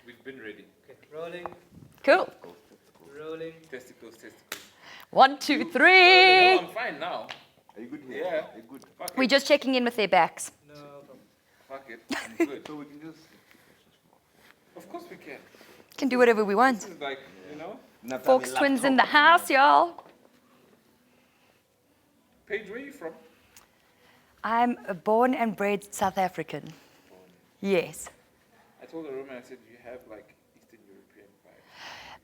We've been ready. Okay, rolling. Cool. Rolling. Testicles. 1, 2, No, 3. I'm fine now. Are you good here? Yeah. Are you good? Fuck We're it. just checking in with their backs. No problem. Fuck it. I'm good. So we can just. Of course we can. Can do whatever we want. This is like, you know. Faux Twins in the house, y'all. Paige, where are you from? I'm a born and bred South African. Yes. I told the Roman, I said, you have like Eastern European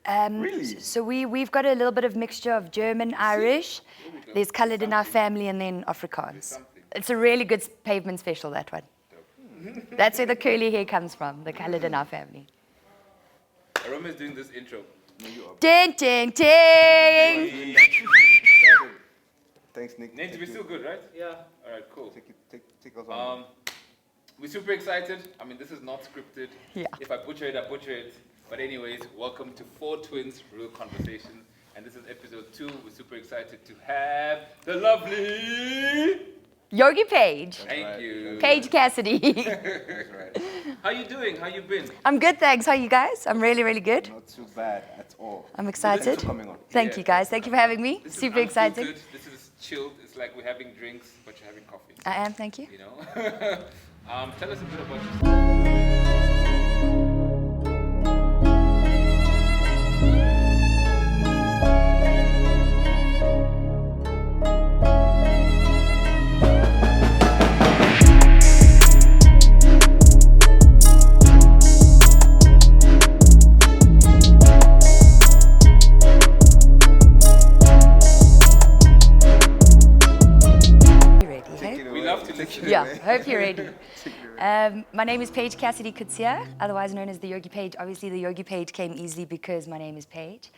vibe. Really? So we've got a little bit of mixture of German, Irish. Here we go. There's coloured in our family, and then Afrikaans. something. It's a really good pavement special, that one. That's where the curly hair comes from, the coloured in our family. Roman's doing this intro. No, you are. Ding, ding, ding! Thanks, Nick. Nate, we're still good, right? Yeah. All right, cool. Take us on. We're super excited. I mean, this is not scripted. Yeah. If I butcher it, I butcher it. But anyways, welcome to Faux Twins Real Convos. And this is episode 2. We're super excited to have the lovely... YogiPaige. Thank you. Paige Cassidy. That's right. How you doing? How you been? I'm good, thanks. How are you guys? I'm really, really good. Not too bad at all. I'm Thanks excited. for coming on. Thank Yeah. you, guys. Thank you for having me. This is Super I'm excited. Feel good. This is chilled. It's like we're having drinks, but you're having coffee. I am, thank you. You know? Tell us a bit about yourself. You ready, Take hey? it We away. love to Take listen. it Yeah, away. hope you're ready. Take it away. My name is Paige Cassidy Kutsia, otherwise known as TheYogiPaige. Obviously, TheYogiPaige came easily because my name is Paige.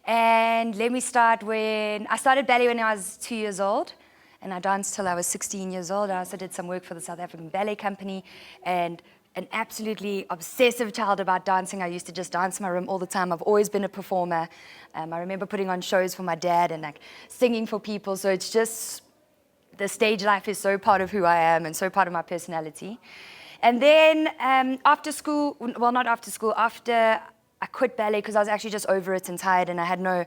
And let me start when I started ballet when I was 2 years old, and I danced till I was 16 years old. I also did some work for the South African Ballet Company, and an absolutely obsessive child about dancing. I used to just dance in my room all the time. I've always been a performer. I remember putting on shows for my dad and like singing for people. So it's just the stage life is so part of who I am and so part of my personality. And then after school, well, not after school, after I quit ballet because I was actually just over it and tired and I had no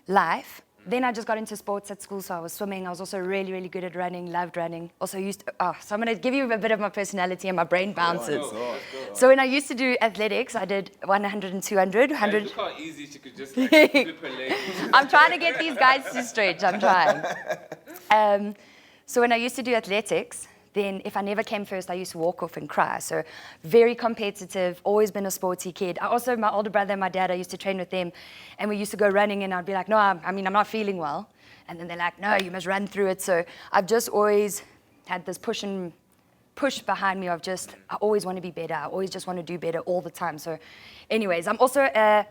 life. Then I just got into sports at school, so I was swimming. I was also really, really good at running, loved running. Also used to, so I'm going to give you a bit of my personality and my brain bounces. Let's go. So when I used to do athletics, I did 100 and 200, And 100. look how easy she could just like flip her leg. I'm trying to get these guys to stretch. I'm trying. So when I used to do athletics, then if I never came first, I used to walk off and cry. So very competitive, always been a sporty kid. I also, my older brother and my dad, I used to train with them, and we used to go running, and I'd be like, no, I'm not feeling well. And then they're like, no, you must run through it. So I've just always had this push behind me of just, I always want to be better. I always just want to do better all the time. So anyways, I'm also a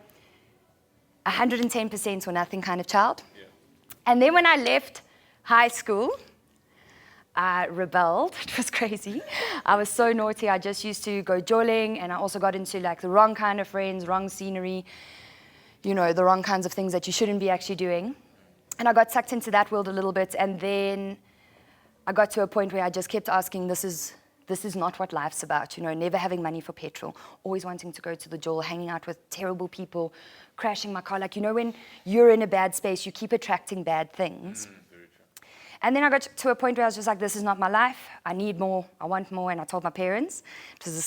110% or nothing kind of child. Yeah. And then when I left high school, I rebelled. It was crazy. I was so naughty. I just used to go jolling, and I also got into like the wrong kind of friends, wrong scenery, you know, the wrong kinds of things that you shouldn't be actually doing. And I got sucked into that world a little bit, and then I got to a point where I just kept asking, this is not what life's about, you know, never having money for petrol, always wanting to go to the jewel, hanging out with terrible people, crashing my car. Like, you know, when you're in a bad space, you keep attracting bad things. Very true. And then I got to a point where I was just like, this is not my life. I need more. I want more. And I told my parents. It was the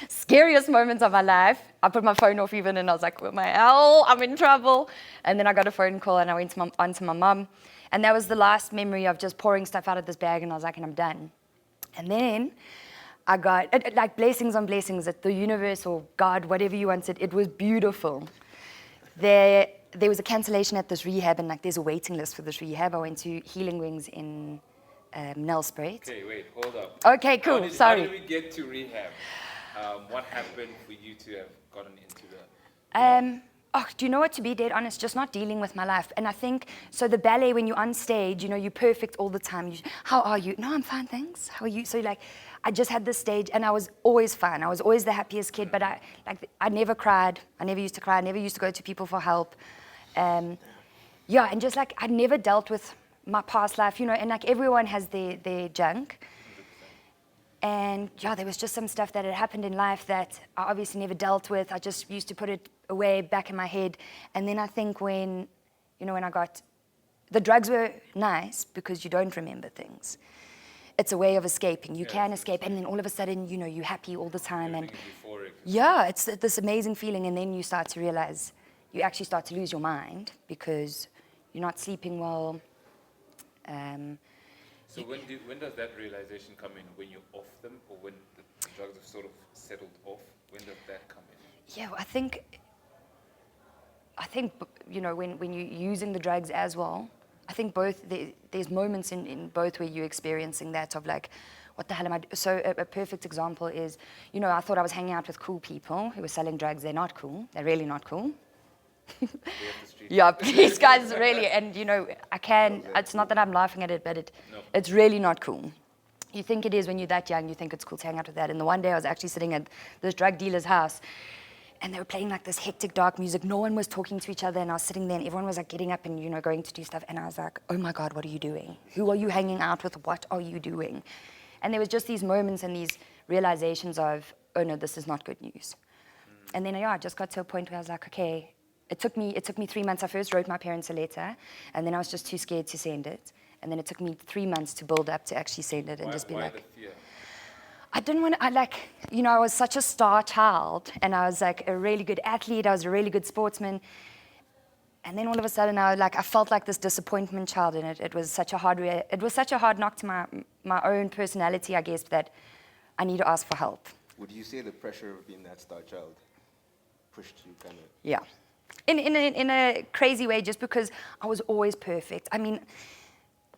scariest moments of my life. I put my phone off even, and I was like, what the hell? I'm in trouble. And then I got a phone call, and I went on to my mom. And that was the last memory of just pouring stuff out of this bag, and I was like, and I'm done. And then I got, like, blessings on blessings at the universe or God, whatever you wanted. It was beautiful. There was a cancellation at this rehab, and like there's a waiting list for this rehab. I went to Healing Wings in Nelspruit. Okay, wait, hold up. Okay, cool. How Sorry. did we get to rehab? What happened for you to have gotten into the... Do you know what, to be dead honest, just not dealing with my life. And I think, so the ballet, when you're on stage, you know, you're perfect all the time. How are you? No, I'm fine, thanks. How are you? So like, I just had this stage, and I was always fine. I was always the happiest kid, but I never cried. I never used to cry. I never used to go to people for help. And just like, I never dealt with my past life, you know, and like everyone has their junk. And yeah, there was just some stuff that had happened in life that I obviously never dealt with. I just used to put it away back in my head. And then I think when I got, the drugs were nice because you don't remember things. It's a way of escaping. You can escape, and then all of a sudden, you're happy all the time. And yeah, it's this amazing feeling. And then you start to realize, you actually start to lose your mind because you're not sleeping well. So when does that realization come in? When you're off them, or when the drugs have sort of settled off? When does that come in? Yeah, well, I think when you're using the drugs as well, I think both there's moments in both where you're experiencing that of like, what the hell am I doing? So a perfect example is, I thought I was hanging out with cool people who were selling drugs. They're not cool. They're really not cool. Yeah, please, guys, really. And, it's not that I'm laughing at it, but it's really not cool. You think it is when you're that young, you think it's cool to hang out with that. And the one day I was actually sitting at this drug dealer's house, and they were playing like this hectic, dark music. No one was talking to each other, and I was sitting there, and everyone was like getting up and, going to do stuff. And I was like, oh my God, what are you doing? Who are you hanging out with? What are you doing? And there was just these moments and these realizations of, oh no, this is not good news. And then, I just got to a point where I was like, okay, it took me 3 months. I first wrote my parents a letter, and then I was just too scared to send it. And then it took me 3 months to build up to actually send it and just be like, the fear? I didn't want to, I was such a star child, and I was like a really good athlete. I was a really good sportsman. And then all of a sudden, I felt like this disappointment child in it. It was such a hard knock to my own personality, I guess, that I need to ask for help. Would you say the pressure of being that star child pushed you kind of? Yeah. In a crazy way, just because I was always perfect. I mean,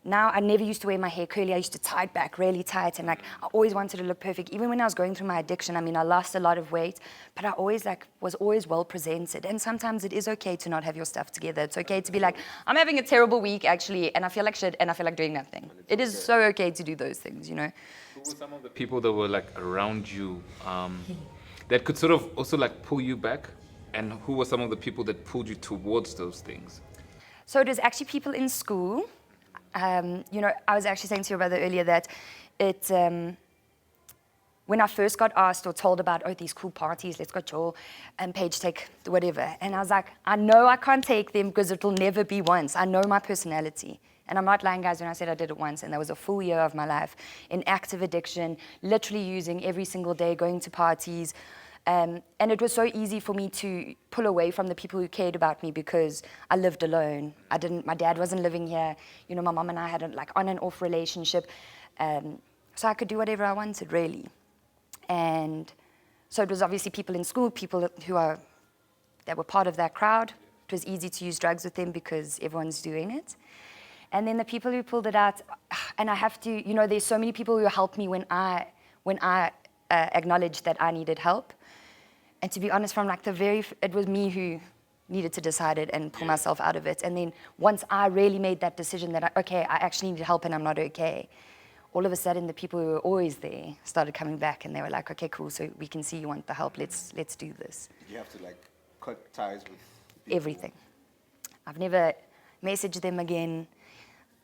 now I never used to wear my hair curly. I used to tie it back really tight, and I always wanted to look perfect. Even when I was going through my addiction, I lost a lot of weight, but I always was always well presented. And sometimes it is okay to not have your stuff together. It's okay to be like, I'm having a terrible week actually, and I feel like shit, and I feel like doing nothing. It is so okay to do those things, Who were some of the people that were around you that could sort of also pull you back? And who were some of the people that pulled you towards those things? So it was actually people in school. I was actually saying to your brother earlier that when I first got asked or told about, these cool parties, let's go Joel and Paige take whatever. And I was like, I know I can't take them because it'll never be once. I know my personality. And I'm not lying, guys, when I said I did it once. And that was a full year of my life in active addiction, literally using every single day, going to parties. And it was so easy for me to pull away from the people who cared about me because I lived alone. My dad wasn't living here. My mom and I had a on and off relationship. So I could do whatever I wanted, really. And so it was obviously people in school, people that were part of that crowd. It was easy to use drugs with them because everyone's doing it. And then the people who pulled it out, and I have to, there's so many people who helped me when I acknowledged that I needed help. And to be honest, from it was me who needed to decide it and pull myself out of it. And then once I really made that decision that, I actually need help and I'm not okay, all of a sudden the people who were always there started coming back and they were like, okay, cool, so we can see you want the help, let's do this. Did you have to cut ties with people? Everything. I've never messaged them again.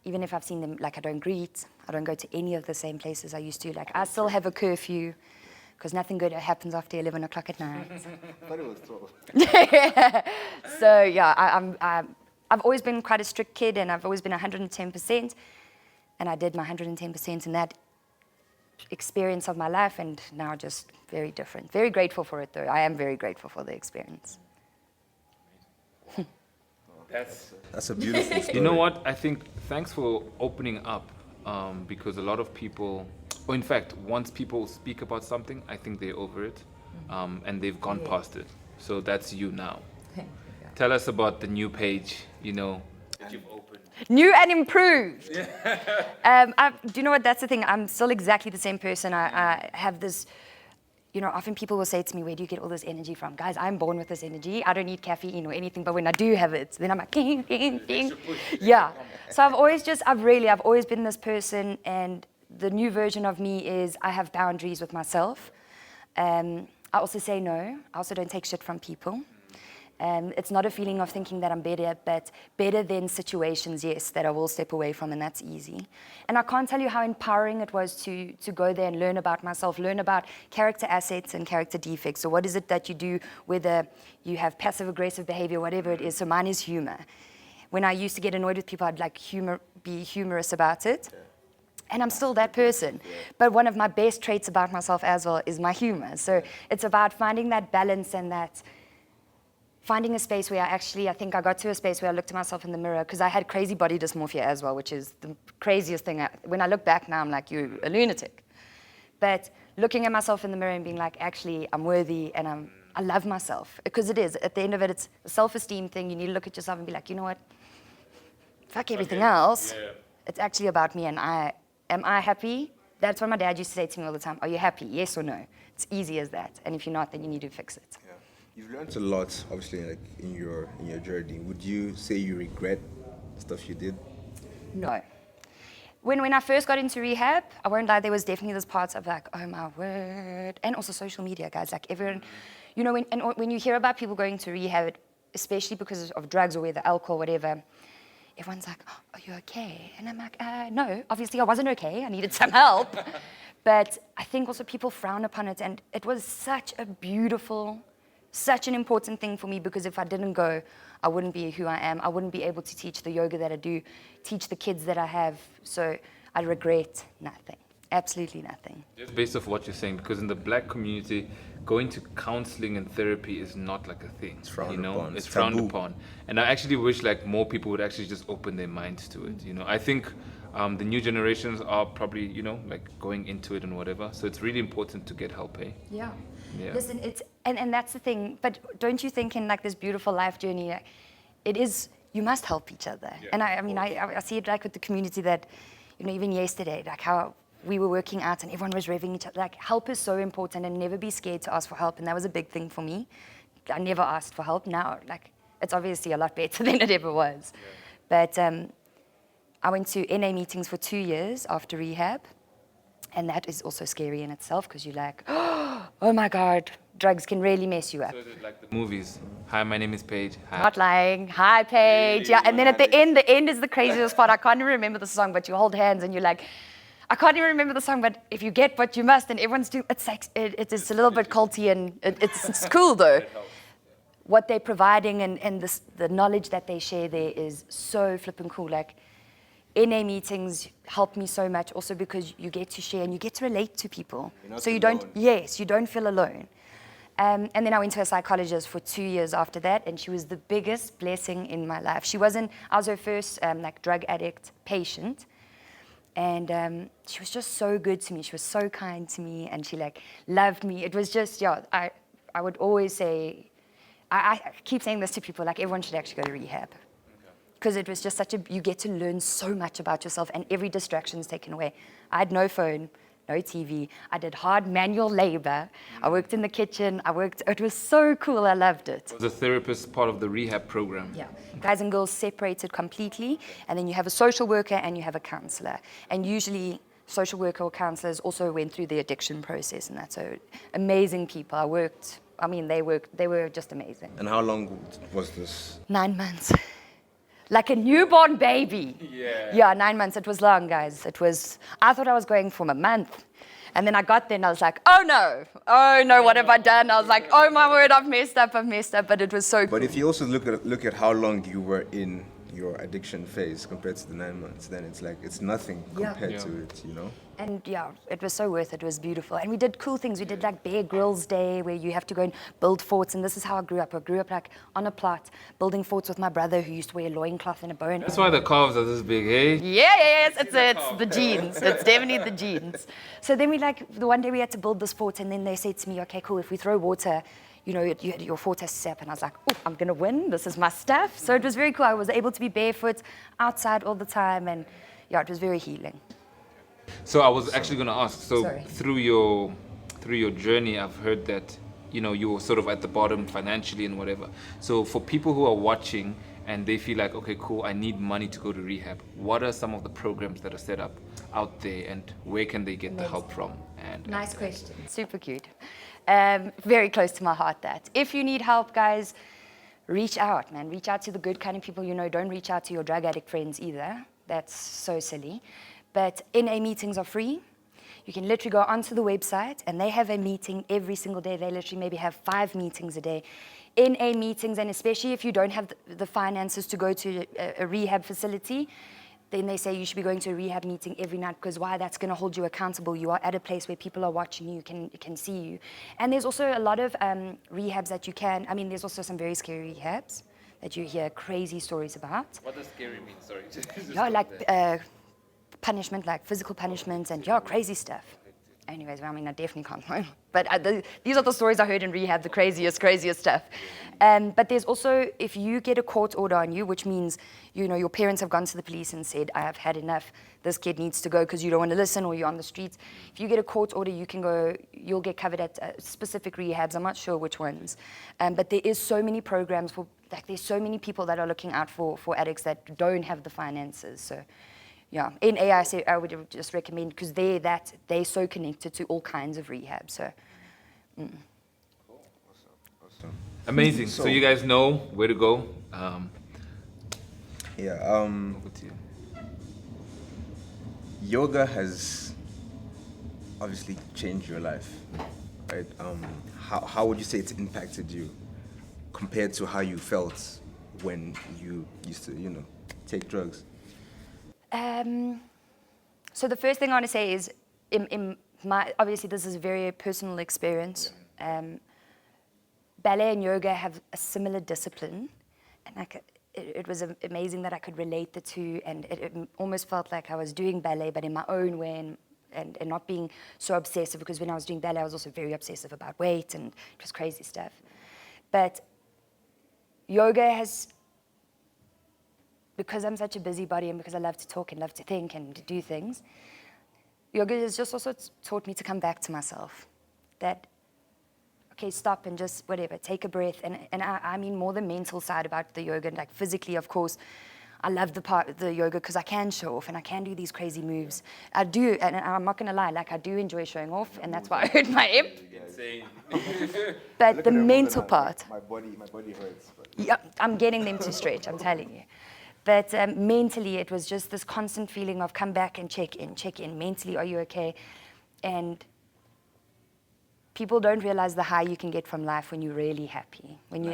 Even if I've seen them, I don't greet, I don't go to any of the same places I used to. I still have a curfew, because nothing good happens after 11 o'clock at night. But it was 12. So, yeah, I've always been quite a strict kid, and I've always been 110%. And I did my 110% in that experience of my life, and now just very different. Very grateful for it, though. I am very grateful for the experience. That's a beautiful story. You know what? I think thanks for opening up, because a lot of people, or in fact, once people speak about something, I think they're over it, and they've gone past it. So that's you now. Tell us about the new page, that you've opened. New and improved. Do you know what? That's the thing. I'm still exactly the same person. I have this. Often people will say to me, where do you get all this energy from? Guys, I'm born with this energy. I don't need caffeine or anything, but when I do have it, then I'm like, ding, ding, ding. Yeah. So I've always been this person, and the new version of me is I have boundaries with myself. I also say no. I also don't take shit from people. It's not a feeling of thinking that I'm better, but better than situations, yes, that I will step away from, and that's easy. And I can't tell you how empowering it was to go there and learn about myself, learn about character assets and character defects. So what is it that you do, whether you have passive-aggressive behavior, whatever it is. So mine is humor. When I used to get annoyed with people, I'd like be humorous about it. And I'm still that person. But one of my best traits about myself as well is my humor. So it's about finding that balance and that finding a space where I think I got to a space where I looked at myself in the mirror, because I had crazy body dysmorphia as well, which is the craziest thing. When I look back now, I'm like, you're a lunatic. But looking at myself in the mirror and being like, actually, I'm worthy and I love myself. Because it is. At the end of it, it's a self-esteem thing. You need to look at yourself and be like, you know what? Fuck everything else. Yeah. It's actually about me, and am I happy? That's what my dad used to say to me all the time. Are you happy? Yes or no? It's easy as that. And if you're not, then you need to fix it. Yeah. You've learned a lot, obviously, like in your journey. Would you say you regret stuff you did? No. When I first got into rehab, I won't lie, there was definitely this part of like, oh my word. And also social media, guys. Like everyone, you know, when you hear about people going to rehab, especially because of drugs or whether alcohol, whatever, everyone's like, oh, are you okay? And I'm like, no, obviously I wasn't okay. I needed some help. But I think also people frown upon it. And it was such a beautiful, such an important thing for me, because if I didn't go, I wouldn't be who I am. I wouldn't be able to teach the yoga that I do, teach the kids that I have. So I regret nothing, absolutely nothing. Just based off what you're saying, because in the black community, going to counseling and therapy is not like a thing. It's frowned upon. It's frowned upon. And I actually wish like more people would actually just open their minds to it. You know, I think the new generations are probably, you know, like going into it and whatever. So it's really important to get help, eh? Yeah. Yeah. Listen, and that's the thing. But don't you think in like this beautiful life journey, it is, you must help each other. Yeah. And I mean, I see it like with the community that, you know, even yesterday, like how we were working out and everyone was revving each other. Like help is so important, and never be scared to ask for help. And that was a big thing for me. I never asked for help. Now, like, it's obviously a lot better than it ever was. Yeah. But I went to NA meetings for 2 years after rehab. And that is also scary in itself, because you're like, oh my God, drugs can really mess you up. So is it like the movies? Hi, my name is Paige. Hi. Not lying. Hi, Paige. Really? Yeah, and then at the end is the craziest part. I can't even remember the song, but you hold hands and you're like, I can't even remember the song, but if you get what you must, and everyone's doing, it's like, it's a little bit culty, and it's cool though. What they're providing and the knowledge that they share there is so flippin' cool. Like, NA meetings help me so much also because you get to share and you get to relate to people. So you don't, you don't feel alone. And then I went to a psychologist for 2 years after that, and she was the biggest blessing in my life. I was her first like drug addict patient. And she was just so good to me. She was so kind to me, and she like loved me. It was just, I would always say, I keep saying this to people, like everyone should actually go to rehab. Because it was just you get to learn so much about yourself, and every distraction is taken away. I had no phone, no TV. I did hard manual labor. I worked in the kitchen. It was so cool. I loved it. Was the therapist part of the rehab program? Yeah. Guys and girls separated completely, and then you have a social worker and you have a counselor. And usually social worker or counselors also went through the addiction process and that. So amazing people. They were just amazing. And how long was this? 9 months. Like a newborn baby. Yeah, 9 months. It was long, guys. I thought I was going for a month. And then I got there and I was like, oh no, what have I done? I was like, oh my word, I've messed up, but it was so cool. But if you also look at how long you were in your addiction phase compared to the 9 months, then it's like, it's nothing compared to it, you know? And yeah, it was so worth it. It was beautiful. And we did cool things. We did like Bear Grylls Day, where you have to go and build forts. And this is how I grew up. I grew up like on a plot, building forts with my brother, who used to wear a loincloth and a bow. That's why the calves are this big, eh? Yes, it's the genes. It's definitely the genes. So then the one day we had to build this fort, and then they said to me, okay, cool, if we throw water, you know, your fort has to step. And I was like, oh, I'm going to win. This is my stuff. So it was very cool. I was able to be barefoot outside all the time. And yeah, it was very healing. So I was actually going to ask, Sorry. through your journey, I've heard that, you know, you were sort of at the bottom financially and whatever. So for people who are watching and they feel like, okay, cool, I need money to go to rehab, what are some of the programs that are set up out there, and where can they get the help from? Nice question. Super cute. Very close to my heart, that. If you need help, guys, reach out, man. Reach out to the good kind of people you know. Don't reach out to your drug addict friends either. That's so silly. But NA meetings are free. You can literally go onto the website, and they have a meeting every single day. They literally maybe have 5 meetings a day. NA meetings, and especially if you don't have the finances to go to a rehab facility, then they say you should be going to a rehab meeting every night, because why? That's going to hold you accountable. You are at a place where people are watching you, can see you. And there's also a lot of rehabs that you can, I mean, there's also some very scary rehabs that you hear crazy stories about. What does scary mean? Sorry. Yeah, like punishment, like physical punishment and crazy stuff. Anyways, I mean, I definitely can't. But these are the stories I heard in rehab, the craziest stuff. But there's also, if you get a court order on you, which means, your parents have gone to the police and said, I have had enough, this kid needs to go because you don't want to listen, or you're on the streets. If you get a court order, you'll get covered at specific rehabs. I'm not sure which ones. But there is so many programs there's so many people that are looking out for addicts that don't have the finances. So, yeah, in AIC, I would just recommend, because they're so connected to all kinds of rehab. So, Awesome. Amazing. So you guys know where to go. Over to you. Yoga has obviously changed your life, right? How would you say it's impacted you compared to how you felt when you used to, take drugs? So the first thing I want to say is, obviously this is a very personal experience. Ballet and yoga have a similar discipline, and it was amazing that I could relate the two, and it almost felt like I was doing ballet, but in my own way, and not being so obsessive, because when I was doing ballet, I was also very obsessive about weight and just crazy stuff. But yoga has, because I'm such a busybody and because I love to talk and love to think and to do things, yoga has just also taught me to come back to myself. That, okay, stop and just whatever, take a breath. And I mean more the mental side about the yoga. Like physically, of course, I love the yoga because I can show off and I can do these crazy moves. I do, and I'm not gonna lie, like I do enjoy showing off, and that's why I hurt my hip. Insane. But the mental part, My body hurts. But. yeah, I'm getting them to stretch, I'm telling you. But mentally, it was just this constant feeling of come back and check in. Mentally, are you okay? And people don't realize the high you can get from life when you're really happy. When you're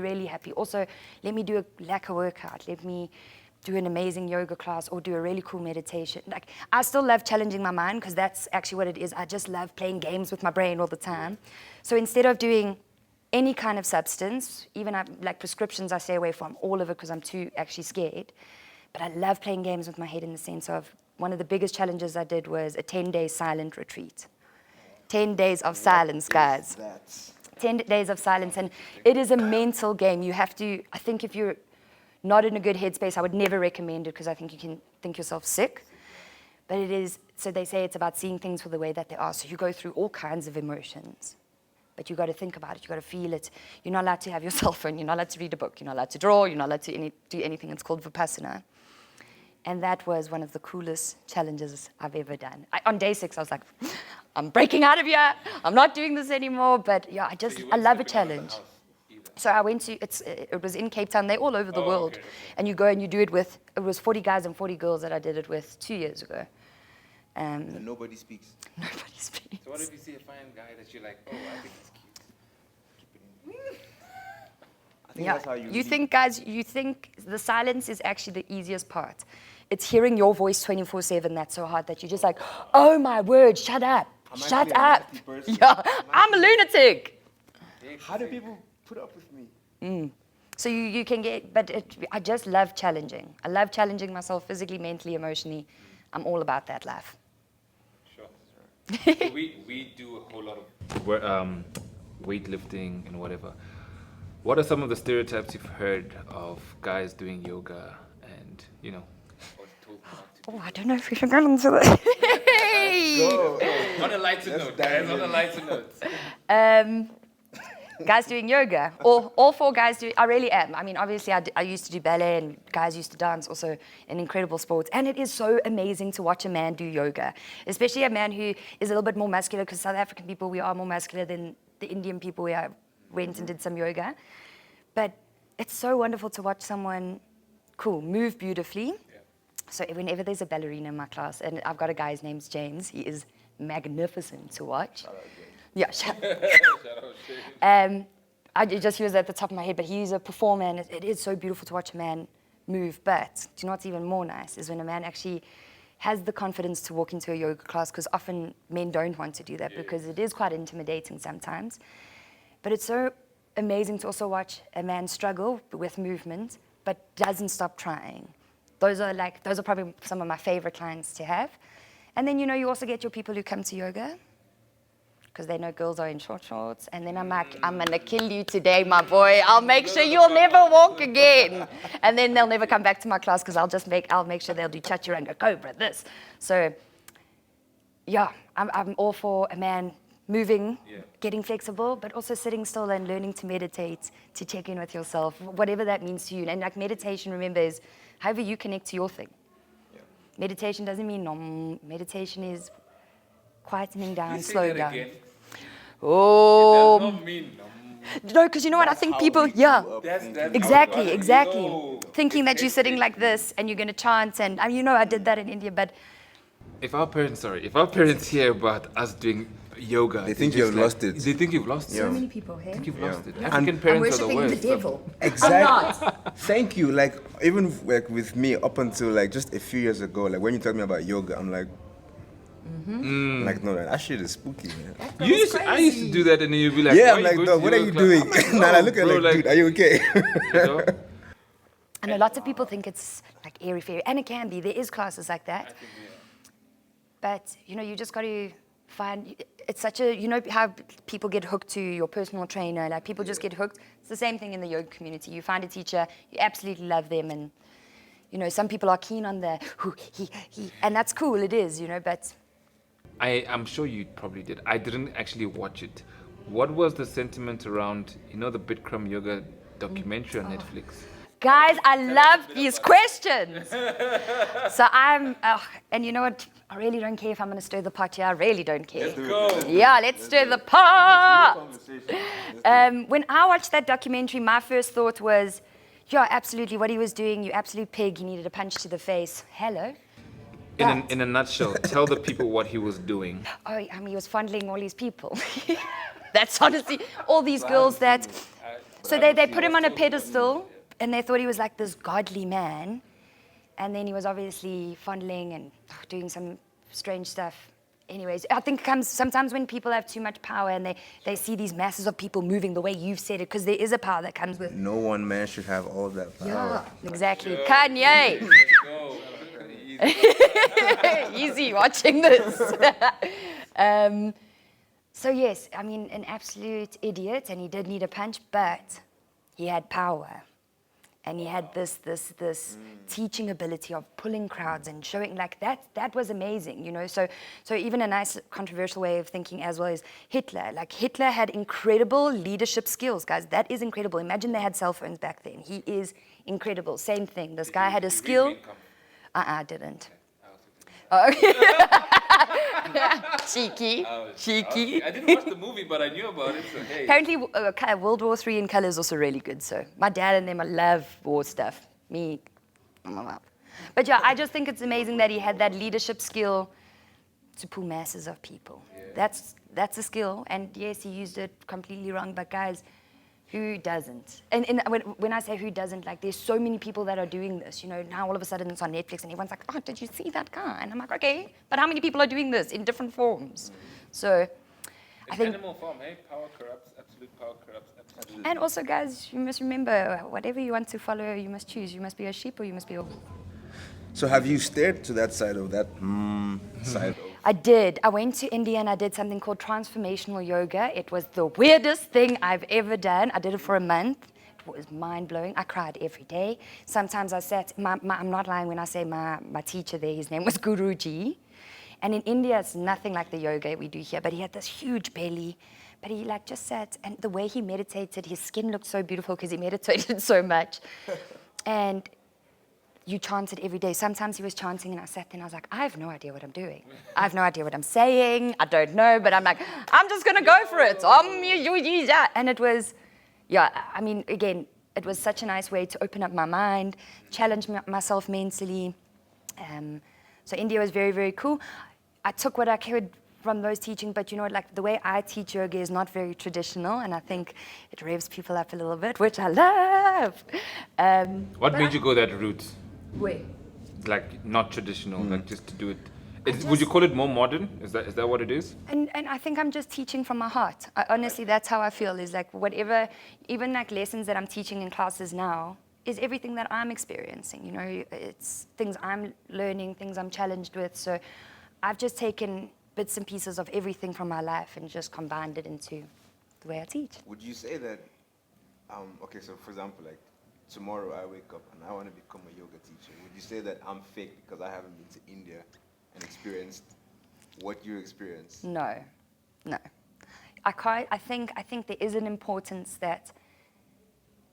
really happy. Also, let me do a lacquer workout. Let me do an amazing yoga class or do a really cool meditation. Like, I still love challenging my mind, because that's actually what it is. I just love playing games with my brain all the time. So instead of doing any kind of substance, even like prescriptions, I stay away from all of it because I'm too actually scared. But I love playing games with my head, in the sense of, one of the biggest challenges I did was a 10-day silent retreat. 10 days of silence, guys. 10 days of silence, and it is a mental game. You have to, I think if you're not in a good headspace, I would never recommend it, because I think you can think yourself sick. But it is, so they say it's about seeing things for the way that they are. So you go through all kinds of emotions. But you got to think about it, you got to feel it. You're not allowed to have your cell phone, you're not allowed to read a book, you're not allowed to draw, you're not allowed to do anything. It's called Vipassana. And that was one of the coolest challenges I've ever done. On day 6, I was like, I'm breaking out of here, I'm not doing this anymore. But yeah, I love a challenge. So I went to, it was in Cape Town, they're all over the world. Okay. And you go and you do it was 40 guys and 40 girls that I did it with 2 years ago. And nobody speaks. Nobody speaks. So what if you see a fine guy that you're like, oh, I think he's cute? I think that's how you think the silence is actually the easiest part. It's hearing your voice 24/7 that's so hard that you're just like, oh my word, shut up. Shut up. Yeah, I'm a lunatic. How do people put up with me? So you can get, but I just love challenging. I love challenging myself physically, mentally, emotionally. I'm all about that life. Sure. So we do a whole lot of weightlifting and whatever. What are some of the stereotypes you've heard of guys doing yoga and, or told not to? Oh, I don't know if we should go into that. On a lighter note, guys, on a lighter note. Guys doing yoga, all 4 guys do. I really am. I mean, obviously, I used to do ballet, and guys used to dance. Also, an incredible sport, and it is so amazing to watch a man do yoga, especially a man who is a little bit more muscular. Because South African people, we are more muscular than the Indian people. We went and did some yoga, But it's so wonderful to watch someone, cool, move beautifully. So whenever there's a ballerina in my class, and I've got a guy, his name's James, he is magnificent to watch. Yeah, he was at the top of my head, but he's a performer, and it is so beautiful to watch a man move. But do you know what's even more nice is when a man actually has the confidence to walk into a yoga class, because often men don't want to do that because it is quite intimidating sometimes. But it's so amazing to also watch a man struggle with movement, but doesn't stop trying. Those are probably some of my favorite clients to have. And then, you also get your people who come to yoga because they know girls are in short shorts. And then I'm like, I'm going to kill you today, my boy. I'll make sure you'll never walk again. And then they'll never come back to my class because I'll make sure they'll do chaturanga, cobra, this. So, yeah, I'm all for a man moving, getting flexible, but also sitting still and learning to meditate, to check in with yourself, whatever that means to you. And like meditation, remember, is however you connect to your thing. Yeah. Meditation doesn't mean nom. Meditation is quietening down, slowing down. Again. Oh. It does not mean nom. No, because you know what? I think people, That's exactly. Thinking that you're sitting like this and you're going to chant, and I did that in India, but If our parents hear about us doing yoga, They think you've lost it. They think you've lost it. so many people here. I think you've lost it. And African I'm parents are the worshipping worst. the devil. Exactly. Thank you. Like even like with me, up until like just a few years ago, like when you tell me about yoga, I'm like, like no, that shit is spooky, man. I used to do that, and then you'd be like, Yeah, "Why I'm you like, going dog, to what are yoga you class?" doing? I'm like, Nah, I look at bro, like, dude, are you okay? you know? I know lots of people think it's like airy fairy, and it can be. There is classes like that. But you just got to find. It's such a how people get hooked to your personal trainer. Like people just get hooked. It's the same thing in the yoga community. You find a teacher, you absolutely love them, and some people are keen on the who he, and that's cool. It is, but. I'm sure you probably did. I didn't actually watch it. What was the sentiment around, the Bikram yoga documentary on Netflix? Guys, I love these questions. So and you know what? I really don't care if I'm going to stir the pot here. I really don't care. Let's go. Yeah, let's stir the pot. When I watched that documentary, my first thought was, yeah, absolutely, what he was doing, you absolute pig. He needed a punch to the face. Hello. In a nutshell, tell the people what he was doing. Oh, he was fondling all these people. That's honestly all these girls that. So they put him on a pedestal, and they thought he was like this godly man, and then he was obviously fondling and doing some strange stuff. Anyways, I think it comes sometimes when people have too much power and they see these masses of people moving the way you've said it, because there is a power that comes with. No one man should have all that power. Yeah, exactly. Kanye. Easy watching this. So yes, I mean, an absolute idiot, and he did need a punch, but he had power. And he had this teaching ability of pulling crowds and showing like that. That was amazing, So even a nice controversial way of thinking as well is Hitler. Like Hitler had incredible leadership skills, guys. That is incredible. Imagine they had cell phones back then. He is incredible. Same thing. This guy had a skill. I didn't. Oh. Cheeky. I didn't watch the movie, but I knew about it. So hey. Apparently, World War III in color is also really good. So my dad and them, I love war stuff. Me, I'm up. But yeah, I just think it's amazing that he had that leadership skill to pull masses of people. Yeah. That's a skill, and yes, he used it completely wrong. But guys, who doesn't? And when I say who doesn't, like there's so many people that are doing this. Now all of a sudden it's on Netflix and everyone's like, oh, did you see that guy? And I'm like, okay, but how many people are doing this in different forms? So I think. Animal form, hey? Power corrupts, absolute power corrupts, absolute. And also, guys, you must remember, whatever you want to follow, you must choose. You must be a sheep or you must be a. So have you stared to that side of that side? I did. I went to India and I did something called transformational yoga. It was the weirdest thing I've ever done. I did it for a month. It was mind-blowing. I cried every day. Sometimes I sat, I'm not lying when I say my teacher there, his name was Guruji. And in India, it's nothing like the yoga we do here, but he had this huge belly. But he just sat, and the way he meditated, his skin looked so beautiful because he meditated so much. And you chanted every day. Sometimes he was chanting and I sat there and I was like, I have no idea what I'm doing. I have no idea what I'm saying. I don't know, but I'm like, I'm just going to go for it. And it was, I mean, again, it was such a nice way to open up my mind, challenge myself mentally. So India was very, very cool. I took what I could from those teaching, but you know, like the way I teach yoga is not very traditional, and I think it revs people up a little bit, which I love. What made you go that route? Wait. Like not traditional, like just to do it. Would you call it more modern? Is that what it is? And I think I'm just teaching from my heart. Honestly, that's how I feel, is like whatever, even like lessons that I'm teaching in classes now, is everything that I'm experiencing, you know, it's things I'm learning, things I'm challenged with. So I've just taken bits and pieces of everything from my life and just combined it into the way I teach. Would you say that, okay, so for example, like tomorrow I wake up and I want to become a yoga teacher. Would you say that I'm fake because I haven't been to India and experienced what you experienced? No. I can't. I think there is an importance that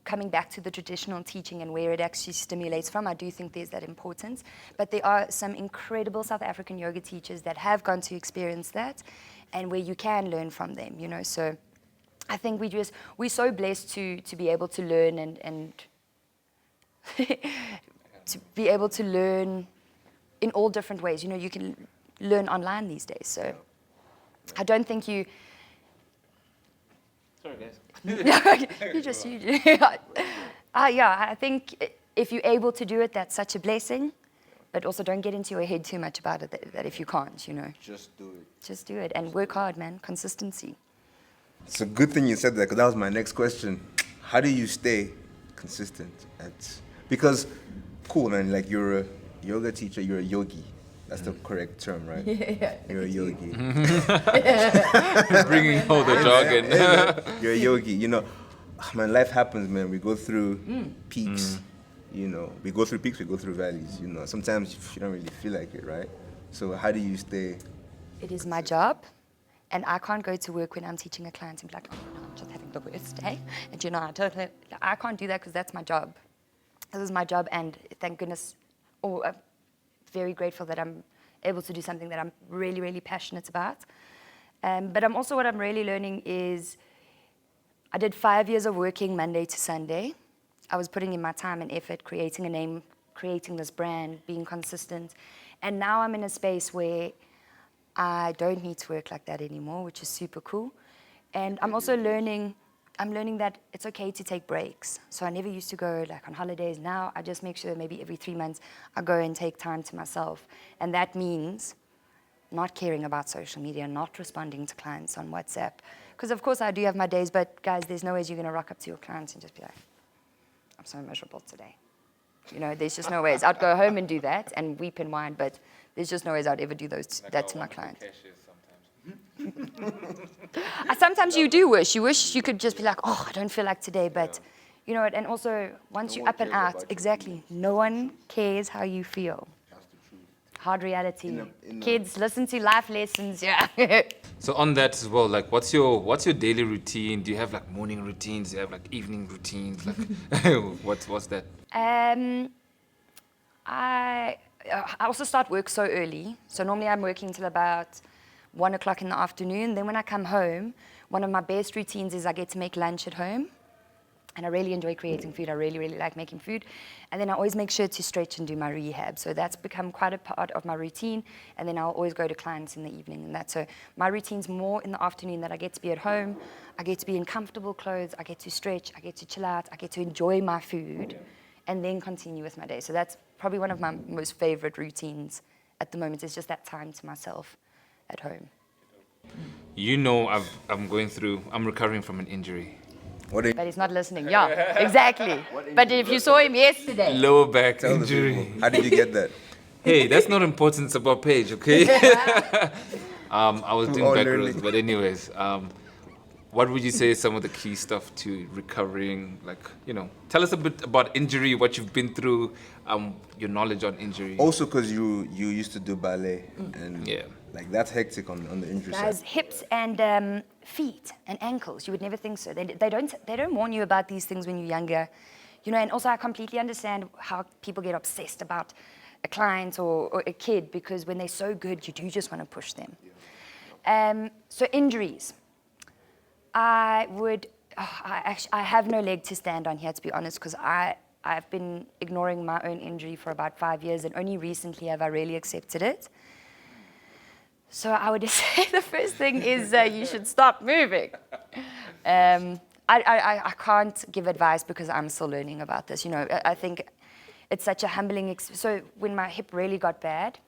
coming back to the traditional teaching and where it actually stimulates from, I do think there's that importance. But there are some incredible South African yoga teachers that have gone to experience that and where you can learn from them, you know. So I think we're so blessed to be able to learn and to be able to learn in all different ways. You know, you can learn online these days. So I don't think you... Sorry, guys. I think if you're able to do it, that's such a blessing. But also don't get into your head too much about it, that if you can't, you know. Just do it. Just do it and work hard, man. Consistency. It's a good thing you said that, because that was my next question. How do you stay consistent because, cool, man, like you're a yoga teacher, you're a yogi. That's the correct term, right? Yeah. You're a yogi. Bringing all the jargon. You're a yogi. You know, man, life happens, man. We go through peaks. You know, we go through peaks, we go through valleys. You know, sometimes you don't really feel like it, right? So how do you stay? It is my job, and I can't go to work when I'm teaching a client and be like, oh, no, I'm just having the worst day. And you know, I can't do that because that's my job. This is my job, and thank goodness, I'm very grateful that I'm able to do something that I'm really, really passionate about. But what I'm really learning is, I did 5 years of working Monday to Sunday. I was putting in my time and effort, creating a name, creating this brand, being consistent. And now I'm in a space where I don't need to work like that anymore, which is super cool. And I'm also learning that it's okay to take breaks. So I never used to go like on holidays. Now I just make sure maybe every 3 months I go and take time to myself. And that means not caring about social media, not responding to clients on WhatsApp. Because of course I do have my days, but guys, there's no way you're gonna rock up to your clients and just be like, I'm so miserable today. You know, there's just no ways. I'd go home and do that and weep and whine, but there's just no ways I'd ever do that to my clients. Sometimes you do wish. You wish you could just be like, oh, I don't feel like today, but you know what? And also, once you're up and out, exactly, no one cares how you feel. That's the truth. Hard reality. Kids, listen to life lessons, yeah. So on that as well, like, what's your daily routine? Do you have like morning routines? Do you have like evening routines? Like, what's that? I also start work so early. So normally I'm working till about 1 o'clock in the afternoon. Then when I come home, one of my best routines is I get to make lunch at home. And I really enjoy creating food. I really, really like making food. And then I always make sure to stretch and do my rehab. So that's become quite a part of my routine. And then I'll always go to clients in the evening and that. So my routine's more in the afternoon, that I get to be at home. I get to be in comfortable clothes. I get to stretch. I get to chill out. I get to enjoy my food and then continue with my day. So that's probably one of my most favorite routines at the moment, is just that time to myself at home. You know, I'm recovering from an injury. But he's not listening. Yeah, exactly. But if you saw him yesterday. Lower back Tell the injury. people, how did you get that? Hey, that's not important. It's about Paige, okay? I was doing all back learning. rows, but anyways, what would you say is some of the key stuff to recovering? Like, you know, tell us a bit about injury, what you've been through, your knowledge on injury. Also, because you used to do ballet, and Yeah. like that's hectic on the injury Guys, side. hips and feet and ankles, you would never think so. They don't warn you about these things when you're younger. You know, and also I completely understand how people get obsessed about a client or a kid, because when they're so good, you do just want to push them. So injuries. I would I have no leg to stand on here, to be honest, because I've been ignoring my own injury for about 5 years, and only recently have I really accepted it. So I would say the first thing is you should stop moving. I can't give advice because I'm still learning about this. You know, I think it's such a humbling experience. So when my hip really got bad,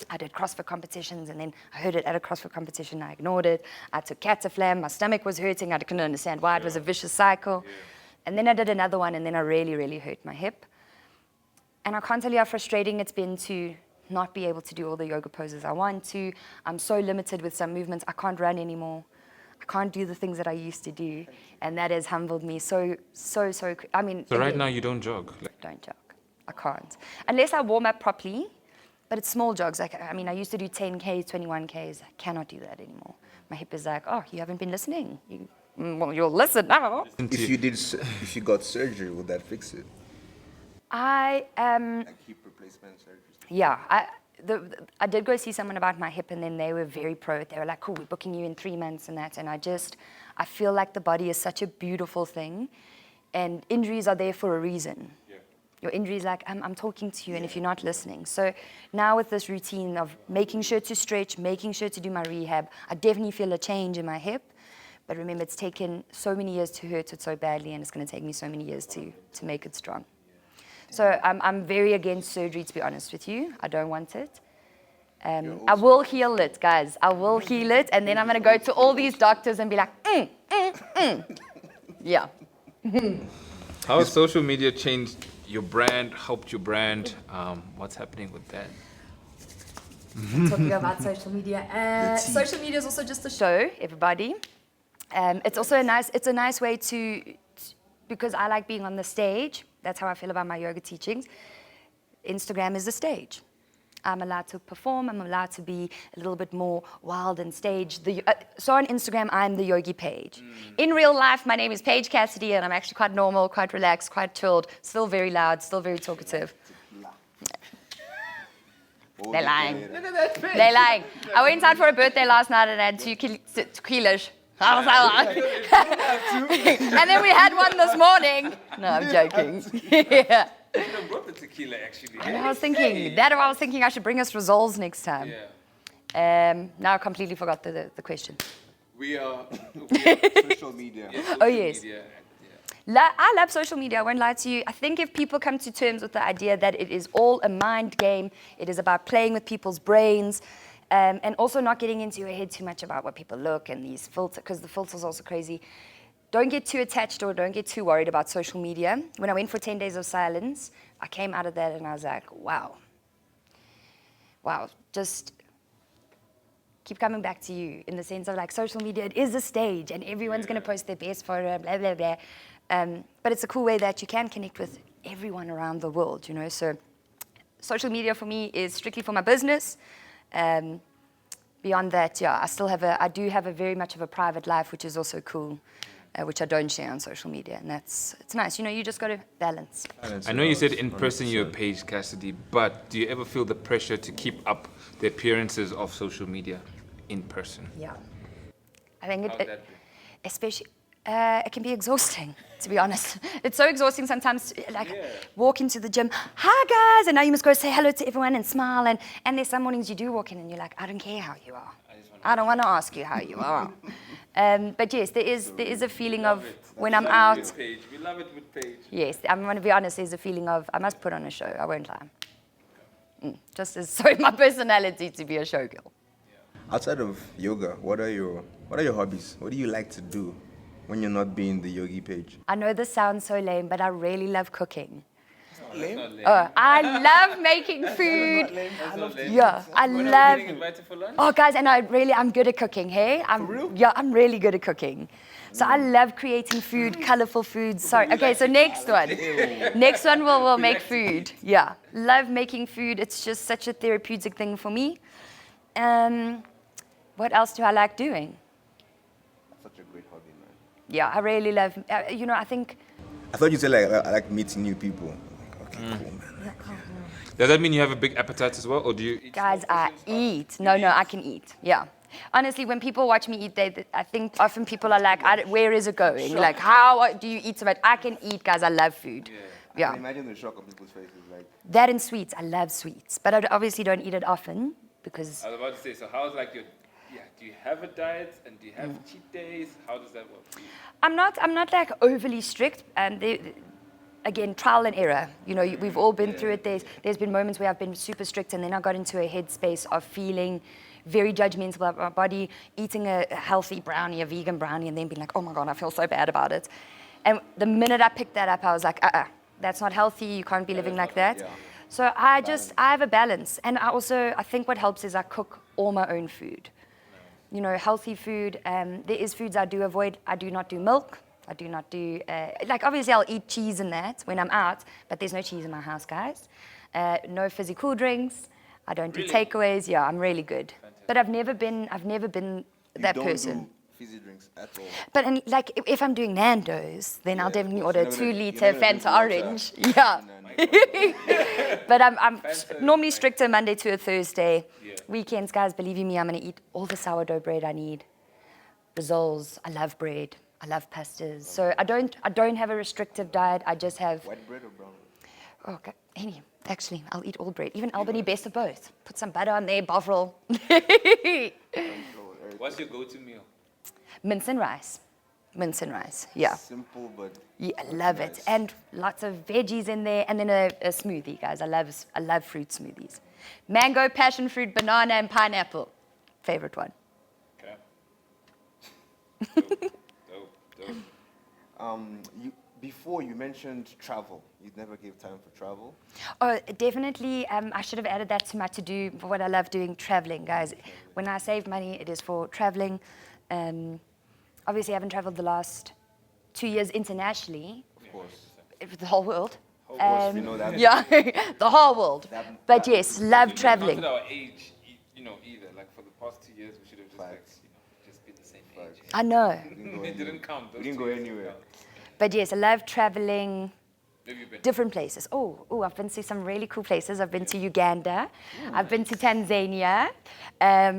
I did CrossFit competitions, and then I heard it at a CrossFit competition. I ignored it. I took Cataflam. My stomach was hurting. I couldn't understand why. It was a vicious cycle. And then I did another one, and then I really, really hurt my hip. And I can't tell you how frustrating it's been to not be able to do all the yoga poses I want to. I'm so limited with some movements. I can't run anymore. I can't do the things that I used to do. And that has humbled me so. I mean, So right again, now you don't jog. don't jog. I can't. Unless I warm up properly, but it's small jogs. Like, I mean, I used to do 10Ks, 21Ks. I cannot do that anymore. My hip is like, oh, you haven't been listening. Well, you'll listen now. If you got surgery, would that fix it? I Like hip replacement surgery? Yeah, I did go see someone about my hip, and then they were very pro. They were like, cool, we're booking you in 3 months and that. And I feel like the body is such a beautiful thing, and injuries are there for a reason. Yeah. Your injuries, like, I'm talking to you, and if you're not listening. So now with this routine of making sure to stretch, making sure to do my rehab, I definitely feel a change in my hip. But remember, it's taken so many years to hurt it so badly, and it's going to take me so many years to make it strong. So I'm very against surgery, to be honest with you. I don't want it. I will heal it, guys. I will heal it, and then I'm going to go to all these doctors and be like, Yeah. How has social media changed your brand, helped your brand? What's happening with that? Talking about social media. Social media is also just a show, everybody. It's also a nice way to, because I like being on the stage. That's how I feel about my yoga teachings. Instagram is the stage. I'm allowed to perform. I'm allowed to be a little bit more wild and stage. So on Instagram, I'm the TheYogiPaige. In real life, my name is Paige Cassidy, and I'm actually quite normal, quite relaxed, quite chilled, still very loud, still very talkative. They're lying. They're lying. I went out for a birthday last night and I had 2 kilos. And then we had one this morning. No, I'm joking. Yeah. You should have brought the tequila, actually. I was thinking I should bring us results next time. Now I completely forgot the question. We are Social media. Oh, yes. I love social media, I won't lie to you. I think if people come to terms with the idea that it is all a mind game, it is about playing with people's brains, and also not getting into your head too much about what people look and these filters, because the filters are also crazy. Don't get too attached or don't get too worried about social media. When I went for 10 days of silence, I came out of that and I was like, wow, just keep coming back to you, in the sense of like social media, it is a stage and everyone's going to post their best photo, blah, blah, blah. But it's a cool way that you can connect with everyone around the world, you know. So social media for me is strictly for my business. Beyond that, yeah, I do have a very much of a private life, which is also cool, which I don't share on social media, and it's nice. You know, you just got to balance. I know you said in person you're Paige Cassidy, but do you ever feel the pressure to keep up the appearances of social media in person? Yeah, I think especially. It can be exhausting, to be honest. It's so exhausting sometimes to, walk into the gym, hi guys, and now you must go say hello to everyone and smile, and there's some mornings you do walk in and you're like, I don't care how you are. I don't want to ask you how you are. But yes, there is a feeling of when I'm out. We love it with Paige. Yes, I'm going to be honest, there's a feeling of I must put on a show, I won't lie. Just as so my personality to be a showgirl. Outside of yoga, what are your hobbies? What do you like to do when you're not being the TheYogiPaige? I know this sounds so lame, but I really love cooking. Lame? Oh, I love making food. Yeah, I love. Getting invited for lunch? Oh, guys, and I'm good at cooking. Hey, For real? Yeah, I'm really good at cooking. So I love creating food, colorful food. Sorry. Okay, so next one. Next one, we'll make food. Yeah, love making food. It's just such a therapeutic thing for me. What else do I like doing? Such a great hobby, man. Yeah, I really love. I think. I thought you said I like meeting new people. Okay, cool, man. Does that mean you have a big appetite as well, or do you eat? Guys, I eat. No, I can eat. Yeah. Honestly, when people watch me eat, I think often people are like, where is it going? Like, how do you eat so much? I can eat, guys. I love food. I can imagine the shock on people's faces. Like, That and sweets. I love sweets. But I obviously don't eat it often because... I was about to say, so how's like your, do you have a diet and do you have cheat days? How does that work for you? I'm not like overly strict. Again, trial and error. You know, we've all been through it. There's been moments where I've been super strict, and then I got into a headspace of feeling very judgmental about my body, eating a healthy brownie, a vegan brownie, and then being like, oh my God, I feel so bad about it. And the minute I picked that up, I was like, that's not healthy. You can't be living like that. So I have a balance. And I think what helps is I cook all my own food. You know, healthy food. There is foods I do avoid. I do not do milk. I do not do, obviously I'll eat cheese and that when I'm out, but there's no cheese in my house, guys. No fizzy cool drinks. I don't do takeaways. Yeah, I'm really good. Fantastic. But I've never been that person. Do fizzy drinks at all. But if I'm doing Nando's, then I'll definitely order a 2-liter Fanta orange. Yeah. But I'm normally stricter Monday to a Thursday. Yeah. Weekends, guys, believe you me, I'm gonna eat all the sourdough bread I need. Rissoles, I love bread. I love pastas. So I don't have a restrictive diet. I just have... White bread or brown bread? Okay, actually, I'll eat all bread. Even Albany, best of both. Put some butter on there, bovril. What's your go-to meal? Mince and rice. Mince and rice, yeah. Simple, but... Yeah, I love it. And lots of veggies in there. And then a smoothie, guys. I love fruit smoothies. Mango, passion fruit, banana, and pineapple. Favorite one. Okay. Before you mentioned travel. You never gave time for travel. Oh, definitely. I should have added that to my to-do for what I love doing, traveling, guys. When I save money, it is for traveling. Obviously, I haven't traveled the last 2 years internationally. Of course. The whole world. Of course, we know that. Yeah, the whole world. But yes, love traveling. Not at our age, either. Like for the past 2 years, we should have just been the same age. I know. It didn't count. We didn't go anywhere. But yes, I love traveling. Where have you been? Different places. Oh, I've been to some really cool places. I've been to Uganda. I've been to Tanzania.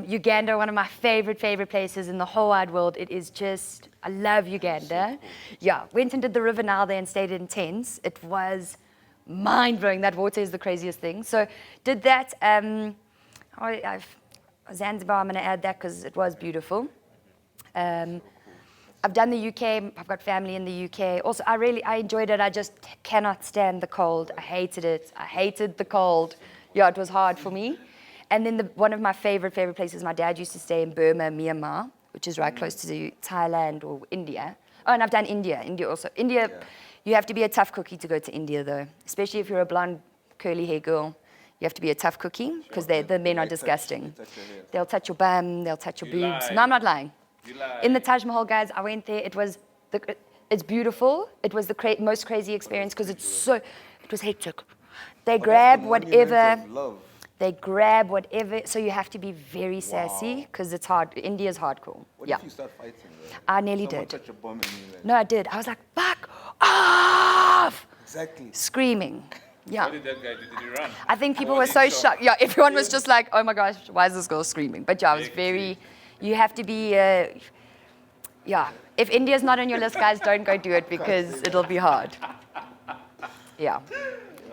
Uganda, one of my favorite places in the whole wide world. It is just, I love Uganda. Yeah, went and did the River Nile there and stayed in tents. It was mind-blowing. That water is the craziest thing. So did that. Zanzibar, I'm going to add that because it was beautiful. I've done the UK. I've got family in the UK. Also, I enjoyed it. I just cannot stand the cold. I hated it. I hated the cold. Yeah, it was hard for me. And then one of my favorite places, my dad used to stay in Burma, Myanmar, which is right close to Thailand or India. Oh, and I've done India also. India, you have to be a tough cookie to go to India, though. Especially if you're a blonde, curly hair girl. You have to be a tough cookie because the men are disgusting. They'll touch your bum. They'll touch your boobs. Lie. No, I'm not lying. In the Taj Mahal, guys, I went there. It's beautiful. It was the most crazy experience because it was hectic. They grab whatever. They grab whatever. So you have to be very sassy because it's hard. India's hardcore. What if you start fighting? I nearly did. Touch a bomb and you No, I did. I was like, back off! Exactly. Screaming. Yeah. What did that guy do? Did he run? I think people were so shocked. Yeah, everyone was just like, oh my gosh, why is this girl screaming? But yeah, I was very... You have to be, if India's not on your list, guys, don't go do it because it'll be hard. Yeah.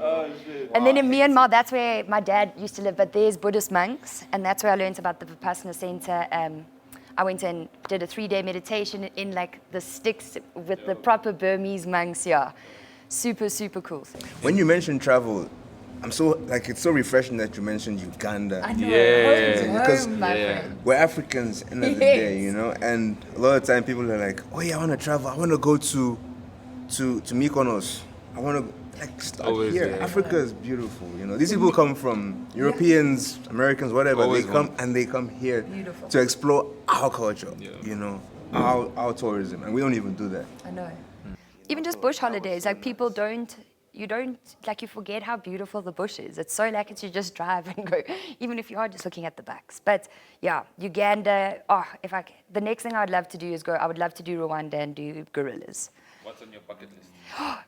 Oh, shit. And then in Myanmar, that's where my dad used to live, but there's Buddhist monks, and that's where I learned about the Vipassana Center. I went and did a 3-day meditation in like the sticks with the proper Burmese monks, yeah. Super, super cool thing. When you mention travel, it's so refreshing that you mentioned Uganda. I know. Yeah. Because my friend. we're Africans end of the day, and a lot of time people are like, oh yeah, I want to travel. I want to go to Mykonos. I want to start Always here. there. Africa is beautiful, These people come from Europeans, Americans, whatever. Always they come here to explore our culture, our tourism, and we don't even do that. I know. Even just bush holidays, like people you forget how beautiful the bush is. It's so like you just drive and go, even if you are just looking at the bucks. But yeah, Uganda, the next thing I'd love to do is I would love to do Rwanda and do gorillas. What's on your bucket list?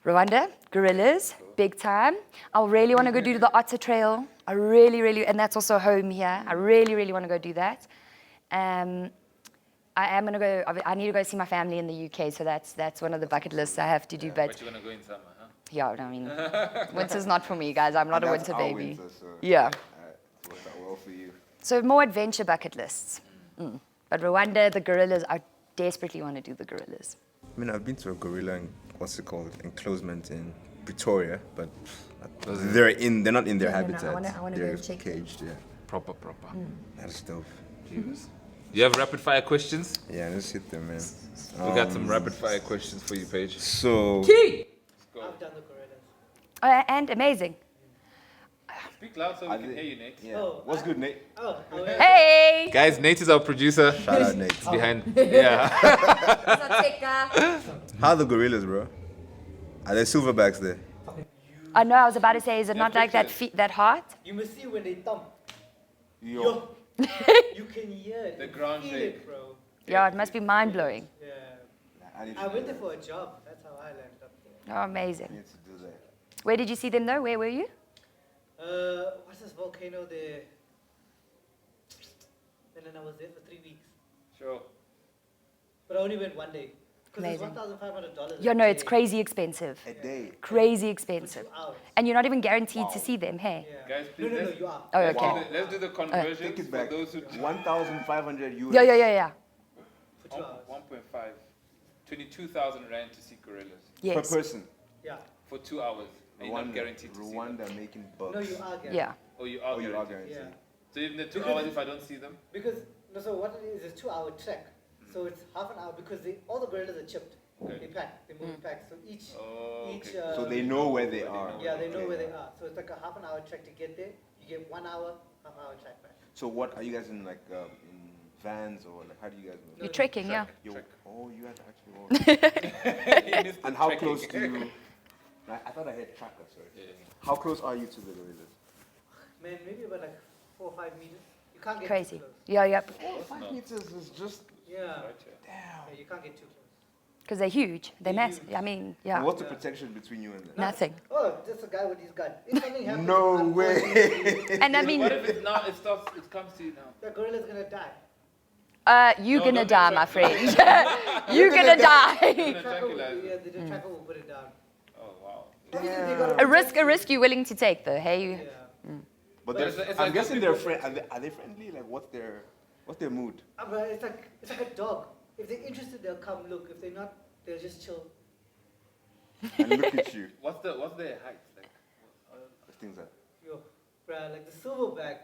Rwanda, gorillas, big time. I really want to go do the Otter Trail. I really, and that's also home here. I really, really want to go do that. I am gonna go. I need to go see my family in the UK, so that's one of the bucket lists I have to do. But But you're gonna go in summer, huh? yeah, I mean, winter's not for me, guys. I'm not a That's winter our baby. winter, so Yeah. it's worked out well for you. So more adventure bucket lists. But Rwanda, the gorillas, I desperately want to do the gorillas. I mean, I've been to a gorilla, what's it called, enclosement in Pretoria, but they're not in their No, no, no, habitat. I wanna go They're check them. caged, yeah. Proper. That's dope. You have rapid fire questions? Yeah, let's hit them, man. We got some rapid fire questions for you, Paige. So, I've done the gorillas. And amazing. Speak loud so we Are can they- hear you, Nate. yeah. Oh, What's good, Nate? Oh, Hey! Guys, Nate is our producer. Shout out, Nate. Behind. Yeah. How are the gorillas, bro? Are there silverbacks there? I know. I was about to say, is it not like that that heart? you must see when they thump. Yo. Yo. You can hear it. The you ground feel shake. it, bro. Yeah, it must be mind blowing. Yeah. I went there for a job. That's how I landed up there. Oh, amazing. need to do that. Where did you see them though? Where were you? What's this volcano there? And then I was there for 3 weeks. Sure. But I only went one day. Because it's Amazing. $1,500. Yeah, a no, it's day crazy expensive. A day. Crazy for expensive. 2 hours. And you're not even guaranteed to see them, hey? Yeah. Guys, no, please, no, no, let's- you are. Oh, Let's do okay. the- Let's do the conversions Take it for back. those who 1,500 euros. Yeah. For 2 hours. 1.5. 22,000 rand to see gorillas Yes. Per person. Yeah. for 2 hours. And you're not guaranteed to see them. Rwanda making bucks. No, you are guaranteed. Yeah. Oh, you are Oh, you are guaranteed. guaranteed. Yeah. So in the 2 hours, if I don't see them, Because, no, so what it is a 2-hour trek. So it's half an hour because all the gorillas are chipped. Okay. They pack, they move in packs. So each, Oh, each. okay. So they know where they are. Yeah, they know Okay. where they are. So it's like a half an hour trek to get there. You get 1 hour, half an hour trek back. So what are you guys in, like in vans, or like how do you guys move? You're trekking, yeah. Yo, Trek. oh, you guys actually. He missed the And how trekking. close do you? I thought I had tracker. Sorry. Yeah. How close are you to the gorillas? Man, maybe about like 4 or 5 meters. You can't get Crazy. too close. Yeah. 5 meters is just. Yeah. Right here. Yeah, you can't get too close. Because they're huge. They're They're massive. huge. I mean, And yeah. what's the protection between you and them? Nothing. Oh, just a guy with his gun. If something happens, No I'm way. going And I What mean, if it's now, it stops, it comes to you now? The gorilla's gonna die. you're No, gonna don't die, be my tracked. friend. You're gonna die. Gonna Tracker will, tranquilize yeah, it. the tracker will put it down. Oh, wow. Obviously, they gotta A risk protect you're willing to take, though. Hey, you. you. Yeah. But But it's I'm like guessing those they're people- are they friendly? Like what's their mood? But it's like a dog. If they're interested, they'll come look. If they're not, they'll just chill. And look at you. What's their height? Like, The things that. Yo, bruh, like the silverback.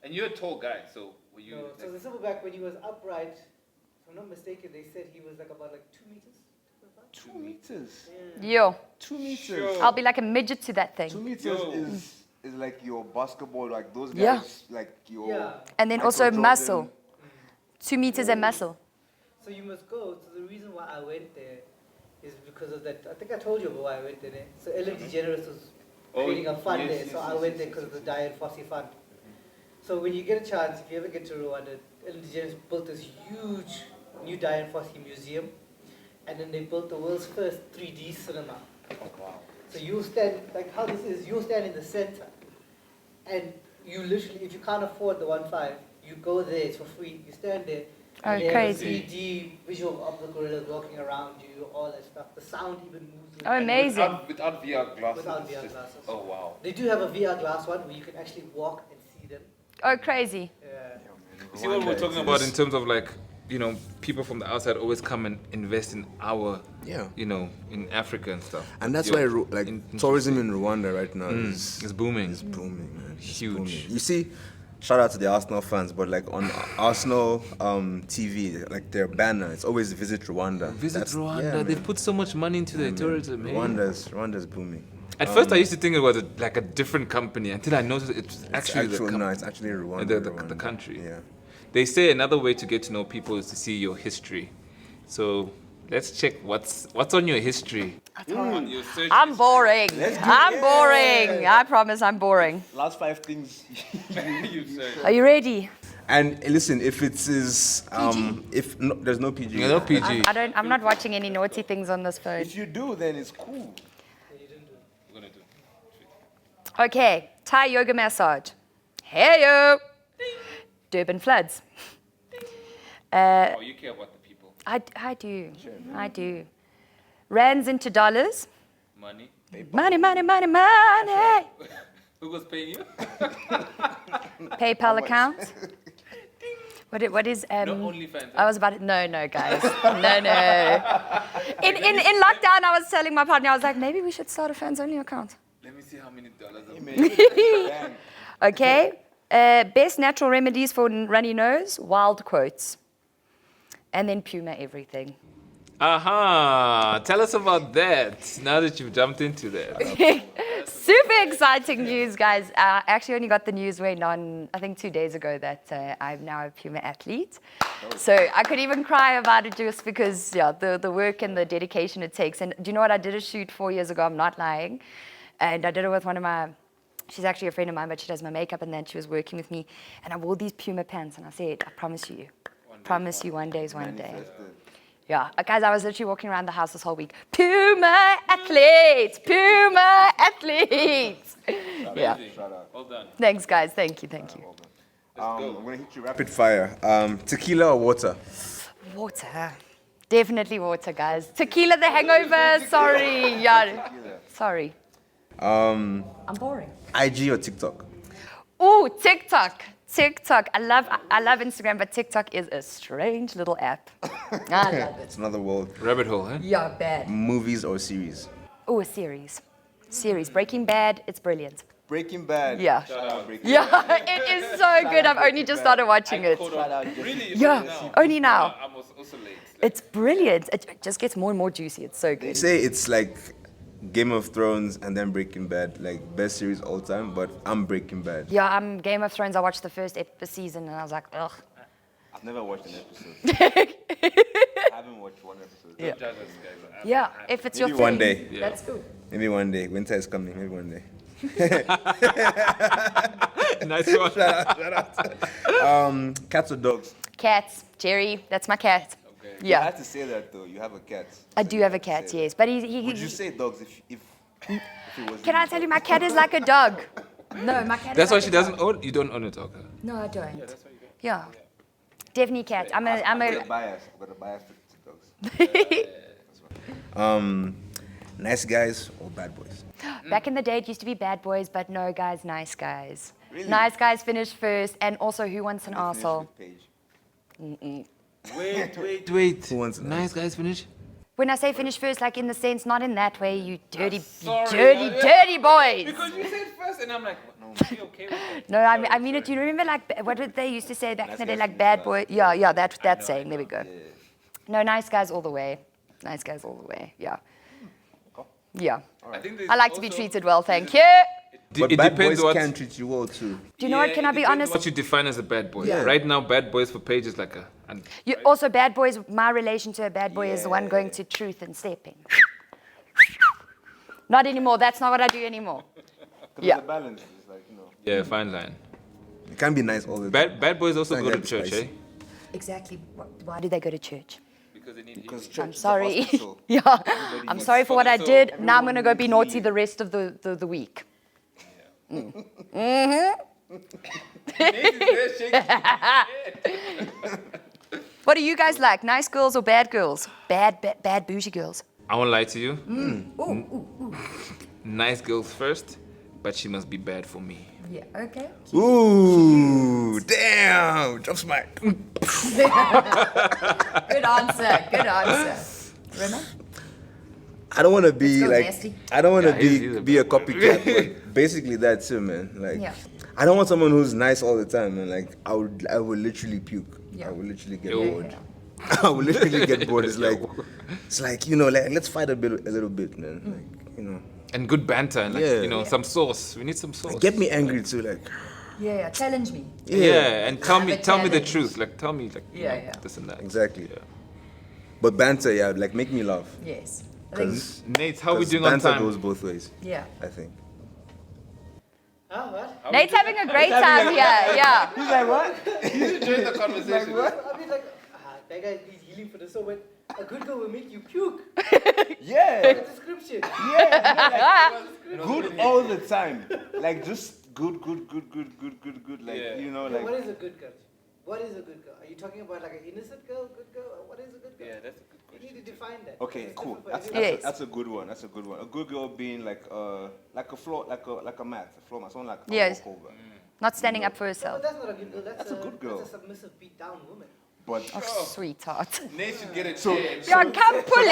and you're a tall guy, so were you? No, so the silverback, when he was upright, if I'm not mistaken, they said he was like about like 2 meters. 2.5? 2 meters. Yeah. Yo, 2 meters. Sure. I'll be like a midget to that 2 thing. meters Yo. is like your basketball, like those guys, Yeah. like your. Yeah. And then Michael also Jordan. muscle. 2 meters and muscle. So you must go. So the reason why I went there is because of that. I think I told you about why I went there. So Ellen DeGeneres was Oh, creating a fund yes, there. yes, So I yes, went yes, there because yes, of the Diane Fossey Fund. So when you get a chance, if you ever get to Rwanda, Ellen DeGeneres built this huge new Diane Fossey museum. And then they built the world's first 3D cinema. Oh, wow. So you stand, like how this is, you stand in the center. And you literally, if you can't afford the 1.5, you go there, it's for free. You stand there. Oh, and they crazy. have a 3D visual of the gorillas walking around you, all that stuff. The sound even moves. with Oh, it. amazing. Without VR glasses. Without it's VR just- glasses. Oh, wow. They do have a VR glass one where you can actually walk and see them. Oh, crazy. Yeah. You see what we're talking about in terms of like, people from the outside always come and invest in our, Yeah. in Africa and stuff. And that's Yo, why tourism in Rwanda right now is It's booming. booming, man. It's Huge. booming. You see, shout out to the Arsenal fans, but like on Arsenal TV, like their banner, it's always visit Rwanda. Visit That's- Rwanda. yeah, They've man. put so much money into their tourism, man. Rwanda's booming. At first, I used to think it was like a different company until I noticed it's actually It's actually Rwanda. the Rwanda. country. Yeah. They say another way to get to know people is to see your history. So let's check what's on your history. On your search I'm history. boring. I'm boring. I promise I'm boring. Last 5 things. You've searched. Are you ready? And listen, if it is, if no, there's no PG. Yeah, no PG. I'm not watching any naughty things on this phone. If you do, then it's cool. We're gonna do. Okay, Thai yoga massage. Hey yo. Durban floods. Oh, you care about the people. I do. I do. Rands into dollars. Money. Money, money, money, money. Who was paying you? PayPal account. What is No OnlyFans. I was about to, no, guys. No. In lockdown, I was telling my partner, I was like, maybe we should start a fans only account. Let me see how many dollars I'm Okay. Best natural remedies for runny nose, wild quotes. And then Puma everything. Aha! Tell us about that. Now that you've jumped into that. Super exciting news, guys. I actually only got the news when on, I think 2 days ago, that I'm now a Puma athlete. So I could even cry about it just because, the work and the dedication it takes. And do you know what? I did a shoot 4 years ago. I'm not lying. And I did it with one of my, she's actually a friend of mine, but she does my makeup. And then she was working with me. And I wore these Puma pants. And I said, I promise you, one day is one day. Yeah, guys, I was literally walking around the house this whole week. Puma athletes! Puma athletes! Yeah. Well done. Thanks, guys. Thank you. I'm gonna hit you rapid fire. Tequila or water? Water. Definitely water, guys. Tequila, the hangover. Sorry. Yeah. Sorry. I'm boring. IG or TikTok? Ooh, TikTok. I love Instagram, but TikTok is a strange little app. I love it. It's another world. Rabbit hole, huh? Yeah, bad. Movies or series? Ooh, a series. Breaking Bad, it's brilliant. Breaking Bad. Yeah. Shout out Breaking Yeah, it is so good. I've only just started watching it. Really? Yeah, only now. I was also late. It's brilliant. It just gets more and more juicy. It's so They good. say it's like Game of Thrones and then Breaking Bad, like best series all time, but I'm Breaking Bad. Yeah, I'm Game of Thrones. I watched the first season and I was like, ugh. I've never watched an episode. I haven't watched one episode. Yeah. Judge us, guys. Yeah, if it's Maybe your thing, one day. Yeah. that's cool. Maybe one day. Winter is coming. Maybe one day. Nice one. Cats or dogs? Cats, Jerry, that's my cat. Okay. You Yeah, had to say that though. You have a cat. I do have a cat, yes, but Would you say dogs if it was? Can I tell you, my cat is like a dog. No, my cat. That's is why like she a doesn't dog. own. You don't own a dog. Huh? No, I don't. That's why you don't. Yeah, definitely cat. I'm I've got a. a bias. I've got a bias to dogs. Nice guys or bad boys? Back in the day, it used to be bad boys, but no, guys, nice guys. Really? Nice guys finish first, and also, who wants an Finish arsehole? with Paige. Wait. Who wants an Nice guys finish? When I say finish first, like in the sense, not in that way, you dirty, sorry, dirty boys. Because you said first, and I'm like, no, be okay with it. No, I mean it. You remember, like, what did they used to say back in the day, like bad boy? Yeah, that saying. There we go. No, nice guys all the way. Nice guys all the way. Yeah. Yeah. I think there's I like to be also- treated well, thank you. But it bad depends boys what. can treat you well too. Do you know what? Can I be honest? What you define as a bad boy? Yeah. Right now, bad boys for Paige is like a. You, also, bad boys. My relation to a bad boy is the one going to truth and stepping. Not anymore. That's not what I do anymore. Yeah. The balance is like, you know. Yeah, fine line. You can't be nice all the time. Bad boys also Don't go to get church, spicy. eh? Exactly. Why do they go to church? Because they need Because healing. church I'm is a sorry. hospital. Yeah. I'm sorry for what I did. Now I'm going to go be naughty the rest of the week. What do you guys like? Nice girls or bad girls? Bad bougie girls. I won't lie to you. Nice girls first, but she must be bad for me. Yeah, okay. Ooh, damn. Drop smack. Good answer. Rima? I don't want to be Let's go, like, nasty. I don't want to Yeah, he's a be a bad boy. copycat, but basically that too, man. Like, Yeah. I don't want someone who's nice all the time, man. Like, I would literally puke. Yeah. I would literally get Yo. bored. I would literally get bored. It's like, you know, like, let's fight a little bit, man. Like, you know, And good banter, and like, Yeah. you know, some sauce. We need some sauce. get me angry too, like, Yeah, challenge me. Yeah, and tell Have me a the challenge. truth. Like, tell me, like, you Yeah, know, yeah. this and that. exactly. Yeah. But banter, yeah, like, make me laugh. Yes. Because Nate, how we doing on banter time? goes both ways, Yeah. I think. Huh, what? Nate's having a great time here. Yeah. He's like, what? Enjoy the conversation. I mean, like, that guy needs healing for the soul, but a good girl will make you puke. Yeah. The description. Good all the time. Like, just good. Like, Yeah. you know, What like, is a good girl? What is a good girl? Are you talking about like an innocent girl, good girl? Or what is a good girl? Yeah, that's a good You question. need to define that. Okay, It's cool. different for That's, everyone. Yes. that's a good one. That's a good one. A good girl being like a floor, like a mat, a floor mat, someone like Yes. a walkover. Not standing up for No, herself. but that's not a good girl. That's a good girl. That's a submissive, beat down woman. But Oh, sweetheart. Nate should get a So- chair. Yeah, come pull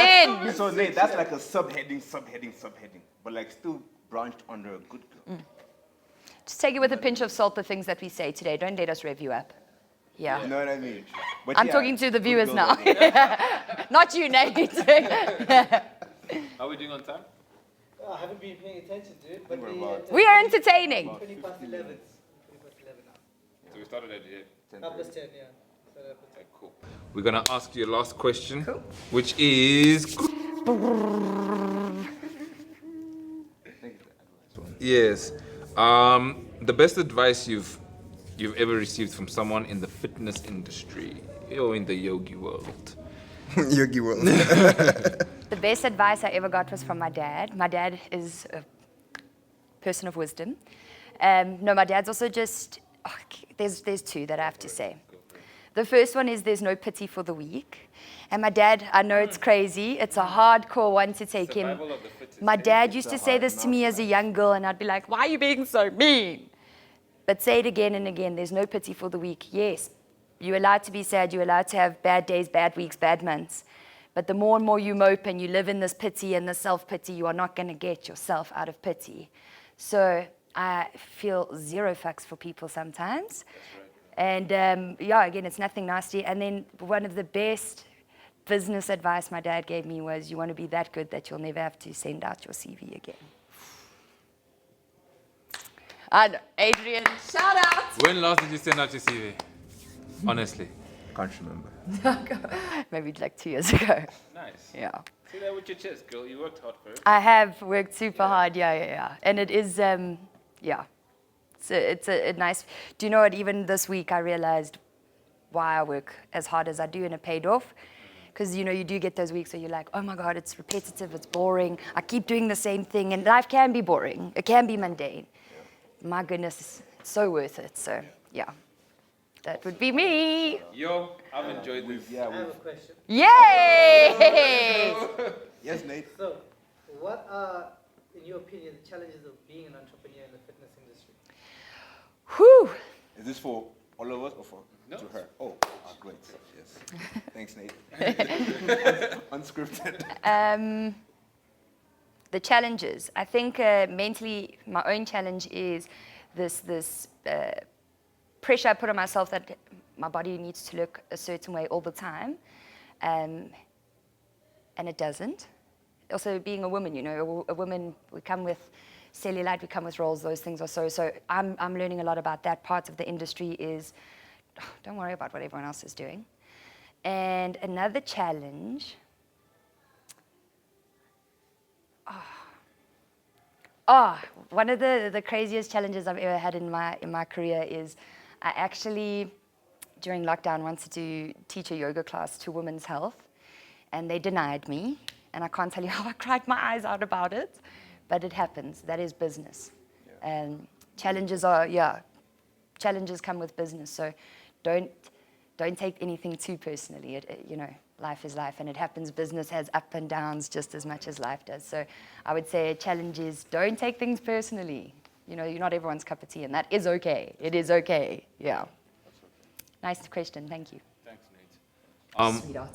in. so Nate, that's like a subheading, but like still branched under a good girl. Just take it with a pinch of salt, the things that we say today. Don't let us rev you up. Yeah. You know what I mean? But I'm yeah, talking to the good viewers girls now. are good. Not you, Nate. Are we doing on time? Oh, I haven't been paying attention to it, but We're about- We are entertaining. 20 past 11. 20 past 11 now. So we started at 8. 10, yeah. So that was- Okay, cool. We're gonna ask you a last question, which is yes. The best advice you've ever received from someone in the fitness industry or in the yogi world. Yogi world. The best advice I ever got was from my dad. My dad is a person of wisdom. No, my dad's also just, there's two that I have to say. The first one is there's no pity for the weak. And my dad, I know it's crazy, it's a hardcore one to take him. Survival of the fittest. My dad used to say this to me as a young girl, and I'd be like, why are you being so mean? But say it again and again, there's no pity for the weak. Yes, you're allowed to be sad, you're allowed to have bad days, bad weeks, bad months. But the more and more you mope and you live in this pity and this self-pity, you are not going to get yourself out of pity. So I feel zero fucks for people sometimes. And yeah, again, it's nothing nasty. And then one of the best business advice my dad gave me was, you want to be that good that you'll never have to send out your CV again. And Adrian, shout out. When last did you send out your CV? Honestly. Can't remember. Maybe like 2 years ago. Nice. Yeah. See that with your chest, girl. You worked hard for it. I have worked super hard, yeah. And it is, yeah. So it's a nice, do you know what, even this week I realized why I work as hard as I do, and it paid off. Because, you know, you do get those weeks where you're like, oh my God, it's repetitive, it's boring. I keep doing the same thing, and life can be boring. It can be mundane. My goodness, it's so worth it. So, yeah. That would be me. Yo, I've enjoyed this. Yeah, I have a question. Yay! yes, Nate. So, what are, in your opinion, the challenges of being an entrepreneur in the fitness industry? Whew. Is this for all of us or for No. to her? Oh, great. Yes. Thanks, Nate. Unscripted. The challenges. I think mentally, my own challenge is this pressure I put on myself that my body needs to look a certain way all the time, and it doesn't. Also, being a woman, you know, a woman, we come with cellulite, we come with roles, those things are so I'm learning a lot about that. Part of the industry is, don't worry about what everyone else is doing. And another challenge, one of the craziest challenges I've ever had in my career is I actually, during lockdown, wanted to teach a yoga class to women's health, and they denied me. And I can't tell you how I cried my eyes out about it, but it happens. That is business. And challenges come with business. So don't take anything too personally. You know, life is life, and it happens. Business has up and downs just as much as life does. So I would say a challenge is don't take things personally. You know, you're not everyone's cup of tea, and that is okay. It is okay. Yeah. Nice question. Thank you. Thanks,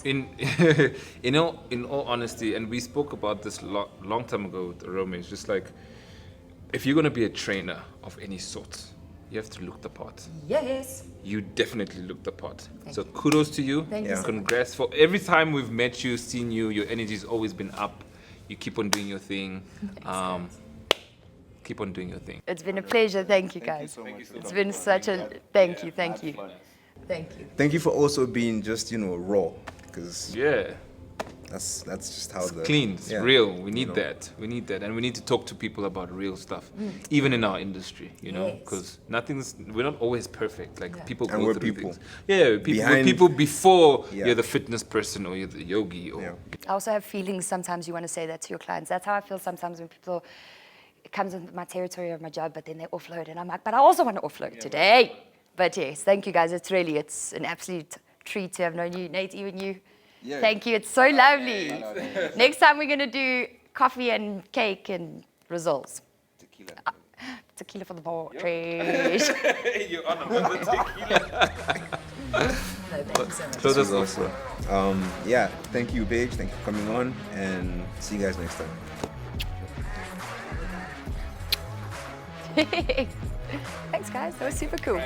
Nate. In all honesty, and we spoke about this long time ago with Rome, it's just like, if you're gonna be a trainer of any sort, you have to look the part. Yes. You definitely look the part. So kudos to you. Thank you so Congrats for every time we've met you, seen you. Your energy's always been up. You keep on doing your thing. Keep on doing your thing. It's been a pleasure. Thank you, guys. so much. It's been such a thank you. Thank you. Thank you. Thank you for also being just, raw, because Yeah. that's just how It's the clean. It's yeah, real. We need know. that. We need that, and we need to talk to people about real stuff, even in our industry. You know, Yes. because we're not always perfect. Like people And go we're through people. things. Yeah, we're Behind- people before Yeah. you're the fitness person or you're the yogi or. Yeah. I also have feelings sometimes you want to say that to your clients. That's how I feel sometimes when people, it comes into my territory of my job, but then they offload, and I'm like, but I also want to offload today. But yes, thank you guys. It's an absolute treat to have known you. Nate, even you. Yeah. Thank you. It's so lovely. Next time we're going to do coffee and cake and results. Tequila. Tequila for the portrait. You're on another tequila. This was awesome. Yeah, thank you, Paige. Thank you for coming on, and see you guys next time. Thanks, guys. That was super cool.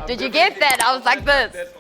Did you get that? I was like this.